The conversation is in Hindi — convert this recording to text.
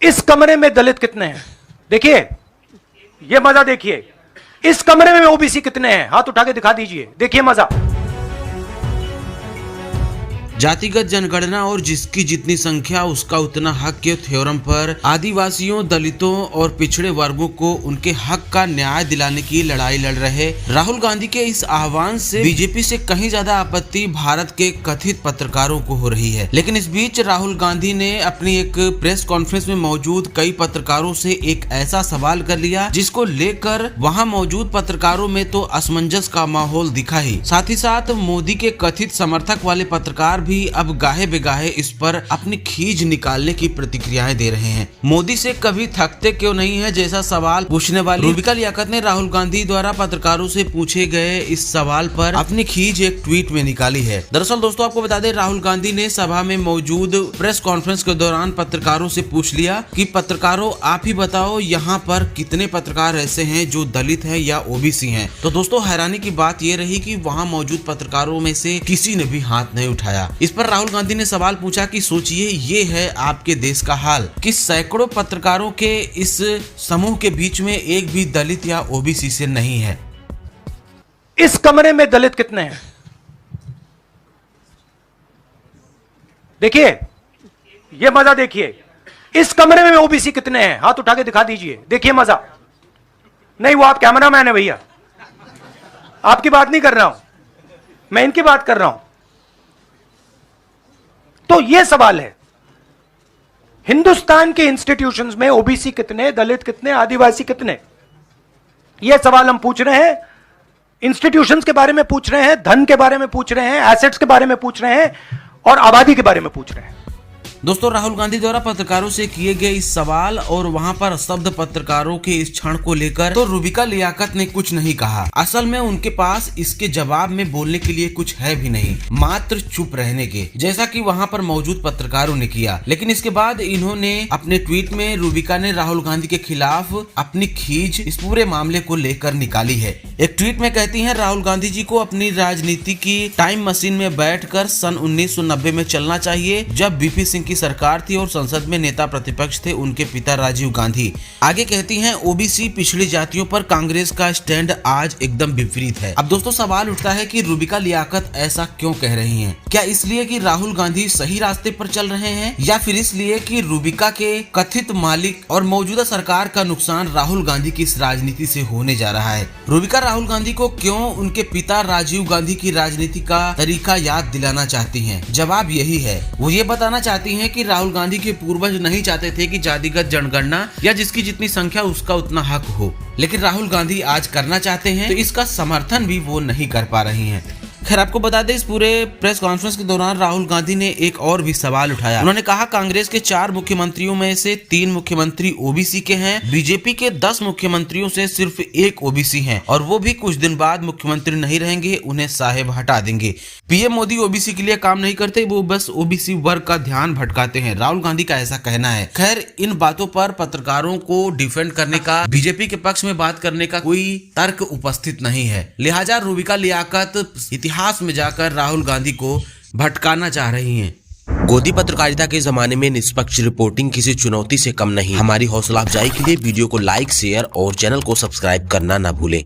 इस कमरे में दलित कितने हैं? देखिए, ये मजा देखिए। इस कमरे में ओबीसी कितने हैं? हाथ उठा के दिखा दीजिए, देखिए मजा। जातिगत जनगणना और जिसकी जितनी संख्या उसका उतना हक के थ्योरम पर आदिवासियों, दलितों और पिछड़े वर्गों को उनके हक का न्याय दिलाने की लड़ाई लड़ रहे राहुल गांधी के इस आह्वान से बीजेपी से कहीं ज्यादा आपत्ति भारत के कथित पत्रकारों को हो रही है। लेकिन इस बीच राहुल गांधी ने अपनी एक प्रेस कॉन्फ्रेंस में मौजूद कई पत्रकारों से एक ऐसा सवाल कर लिया जिसको लेकर वहां मौजूद पत्रकारों में तो असमंजस का माहौल दिखा ही। साथ ही साथ मोदी के कथित समर्थक वाले पत्रकार भी अब गाहे बेगाहे इस पर अपनी खींच निकालने की प्रतिक्रियाएं दे रहे हैं। मोदी से कभी थकते क्यों नहीं है जैसा सवाल पूछने वाली रूबिका लियाकत ने राहुल गांधी द्वारा पत्रकारों से पूछे गए इस सवाल पर अपनी खींच एक ट्वीट में निकाली है। दरअसल दोस्तों आपको बता दें, राहुल गांधी ने सभा में मौजूद प्रेस कॉन्फ्रेंस के दौरान पत्रकारों से पूछ लिया कि पत्रकारों आप ही बताओ यहाँ पर कितने पत्रकार ऐसे हैं जो दलित है या ओबीसी हैं। तो दोस्तों हैरानी की बात यह रही कि वहाँ मौजूद पत्रकारों में से किसी ने भी हाथ नहीं उठाया। इस पर राहुल गांधी ने सवाल पूछा कि सोचिए ये है आपके देश का हाल कि सैकड़ों पत्रकारों के इस समूह के बीच में एक भी दलित या ओबीसी से नहीं है। इस कमरे में दलित कितने हैं? देखिए, ये मजा देखिए। इस कमरे में ओबीसी कितने हैं? हाथ उठा के दिखा दीजिए, देखिए मजा। नहीं, वो आप कैमरामैन है भैया, आपकी बात नहीं कर रहा हूं मैं, इनकी बात कर रहा हूं। तो यह सवाल है, हिंदुस्तान के इंस्टीट्यूशंस में ओबीसी कितने, दलित कितने, आदिवासी कितने? यह सवाल हम पूछ रहे हैं। इंस्टीट्यूशंस के बारे में पूछ रहे हैं, धन के बारे में पूछ रहे हैं, एसेट्स के बारे में पूछ रहे हैं और आबादी के बारे में पूछ रहे हैं। दोस्तों राहुल गांधी द्वारा पत्रकारों से किए गए इस सवाल और वहां पर स्तब्ध पत्रकारों के इस क्षण को लेकर तो रूबिका लियाकत ने कुछ नहीं कहा। असल में उनके पास इसके जवाब में बोलने के लिए कुछ है भी नहीं, मात्र चुप रहने के, जैसा कि वहां पर मौजूद पत्रकारों ने किया। लेकिन इसके बाद इन्होंने अपने ट्वीट में रूबिका ने राहुल गांधी के खिलाफ अपनी खींच इस पूरे मामले को लेकर निकाली है। एक ट्वीट में कहती है, राहुल गांधी जी को अपनी राजनीति की टाइम मशीन में बैठकर सन 1990 में चलना चाहिए, जब बीपी सिंह की सरकार थी और संसद में नेता प्रतिपक्ष थे उनके पिता राजीव गांधी। आगे कहती हैं, ओबीसी पिछड़ी जातियों पर कांग्रेस का स्टैंड आज एकदम विपरीत है। अब दोस्तों सवाल उठता है कि रूबिका लियाकत ऐसा क्यों कह रही हैं? क्या इसलिए कि राहुल गांधी सही रास्ते पर चल रहे हैं या फिर इसलिए कि रूबिका के कथित मालिक और मौजूदा सरकार का नुकसान राहुल गांधी की इस राजनीति से होने जा रहा है? रूबिका राहुल गांधी को क्यों उनके पिता राजीव गांधी की राजनीति का तरीका याद दिलाना चाहती हैं? जवाब यही है, वो ये बताना चाहती हैं कि राहुल गांधी के पूर्वज नहीं चाहते थे कि जातिगत जनगणना या जिसकी जितनी संख्या उसका उतना हक हो, लेकिन राहुल गांधी आज करना चाहते हैं तो इसका समर्थन भी वो नहीं कर पा रही हैं। खैर आपको बता दें, इस पूरे प्रेस कॉन्फ्रेंस के दौरान राहुल गांधी ने एक और भी सवाल उठाया। उन्होंने कहा कांग्रेस के 4 मुख्यमंत्रियों में से 3 मुख्यमंत्री ओबीसी के हैं, बीजेपी के 10 मुख्यमंत्रियों से सिर्फ 1 ओबीसी हैं और वो भी कुछ दिन बाद मुख्यमंत्री नहीं रहेंगे, उन्हें साहेब हटा देंगे। पीएम मोदी ओबीसी के लिए काम नहीं करते, वो बस ओबीसी वर्ग का ध्यान भटकाते हैं, राहुल गांधी का ऐसा कहना है। खैर इन बातों पर पत्रकारों को डिफेंड करने का, बीजेपी के पक्ष में बात करने का कोई तर्क उपस्थित नहीं है। लिहाजा रूबिका लियाकत इतिहास में जाकर राहुल गांधी को भटकाना चाह रही हैं। गोदी पत्रकारिता के जमाने में निष्पक्ष रिपोर्टिंग किसी चुनौती से कम नहीं। हमारी हौसला अफजाई के लिए वीडियो को लाइक, शेयर और चैनल को सब्सक्राइब करना ना भूलें।